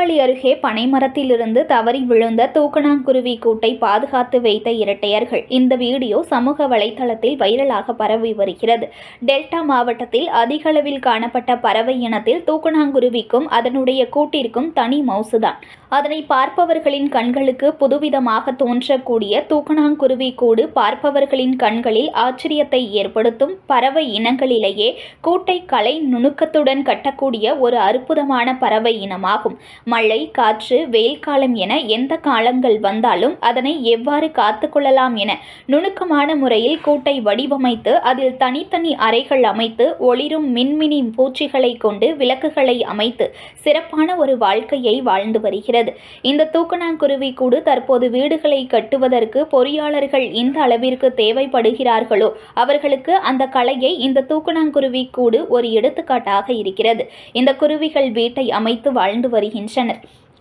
சீர்காழி அருகே பனைமரத்திலிருந்து தவறி விழுந்த தூக்கணாங்குருவி கூட்டை பாதுகாத்து வைத்த இரட்டையர்கள். இந்த வீடியோ சமூக வலைதளத்தில் வைரலாக பரவி வருகிறது. டெல்டா மாவட்டத்தில் அதிக அளவில் காணப்பட்ட பறவை இனத்தில் தூக்கணாங்குருவிக்கும் அதனுடைய கூட்டிற்கும் தனி மவுசுதான். அதனை பார்ப்பவர்களின் கண்களுக்கு புதுவிதமாக தோன்றக்கூடிய தூக்கணாங்குருவி கூடு பார்ப்பவர்களின் கண்களில் ஆச்சரியத்தை ஏற்படுத்தும். பறவை இனங்களிலேயே கூட்டை கலை நுணுக்கத்துடன் கட்டக்கூடிய ஒரு அற்புதமான பறவை இனமாகும். மழை, காற்று, வெயில் காலம் என எந்த காலங்கள் வந்தாலும் அதனை எவ்வாறு காத்துக்கொள்ளலாம் என நுணுக்கமான முறையில் கூட்டை வடிவமைத்து அதில் தனித்தனி அறைகள் அமைத்து ஒளிரும் மின்மினி பூச்சிகளை கொண்டு விளக்குகளை அமைத்து சிறப்பான ஒரு வாழ்க்கையை வாழ்ந்து வருகிறது. இந்த தூக்கணாங்குருவி கூடு தற்போது வீடுகளை கட்டுவதற்கு பொறியாளர்கள் எந்த அளவிற்கு தேவைப்படுகிறார்களோ அவர்களுக்கு அந்த கலையை இந்த தூக்கணாங்குருவி கூடு ஒரு எடுத்துக்காட்டாக இருக்கிறது. இந்த குருவிகள் வீட்டை அமைத்து வாழ்ந்து வருகின்றனர்.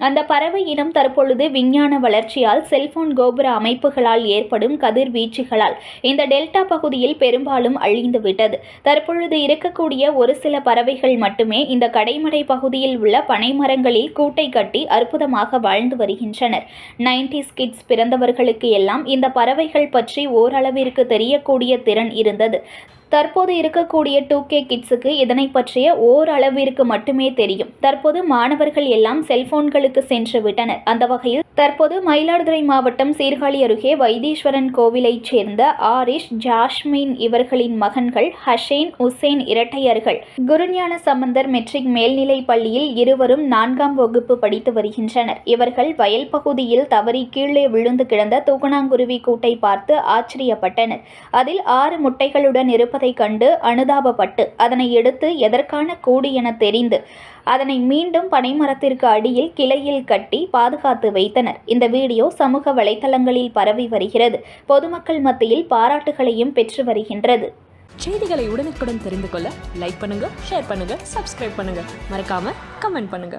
அந்த பறவை இனம் தற்பொழுது விஞ்ஞான வளர்ச்சியால் செல்போன் கோபுர அமைப்புகளால் ஏற்படும் கதிர்வீச்சுகளால் இந்த டெல்டா பகுதியில் பெரும்பாலும் அழிந்துவிட்டது. தற்பொழுது இருக்கக்கூடிய ஒரு சில பறவைகள் மட்டுமே இந்த கடைமடை பகுதியில் உள்ள பனைமரங்களில் கூட்டை கட்டி அற்புதமாக வாழ்ந்து வருகின்றனர். 90s கிட்ஸ் பிறந்தவர்களுக்கு எல்லாம் இந்த பறவைகள் பற்றி ஓரளவிற்கு தெரியக்கூடிய திறன் இருந்தது. தற்போது இருக்கக்கூடிய 2K கிட்ஸுக்கு இதனை பற்றிய ஓரளவிற்கு மட்டுமே தெரியும். தற்போது மாணவர்கள் எல்லாம் செல்போன்களுக்கு சென்று விட்டனர். அந்த வகையில் தற்போது மயிலாடுதுறை மாவட்டம் சீர்காழி அருகே வைத்தீஸ்வரன் கோவிலைச் சேர்ந்த ஆரிஷ், ஜாஸ்மின் இவர்களின் மகன்கள் ஹசேன், உசேன் இரட்டையர்கள் குருஞான சம்பந்தர் மெட்ரிக் மேல்நிலை பள்ளியில் இருவரும் 4ஆம் வகுப்பு படித்து வருகின்றனர். இவர்கள் வயல் பகுதியில் தவறி கீழே விழுந்து கிடந்த தூக்கணாங்குருவி கூட்டை பார்த்து ஆச்சரியப்பட்டனர். அதில் 6 முட்டைகளுடன் இருப்பதை கண்டு அனுதாபப்பட்டு அதனை எடுத்து எதற்கான கூடு என தெரிந்து அதனை மீண்டும் பனைமரத்திற்கு அடியில் கிளையில் கட்டி பாதுகாத்து வைத்தனர். இந்த வீடியோ சமூக வலைதளங்களில் பரவி வருகிறது. பொதுமக்கள் மத்தியில் பாராட்டுகளையும் பெற்று வருகின்றது. செய்திகளை உடனுக்குடன் தெரிந்து கொள்ள லைக் பண்ணுங்க, ஷேர் பண்ணுங்க, சப்ஸ்கிரைப் பண்ணுங்க, மறக்காம கமெண்ட் பண்ணுங்க.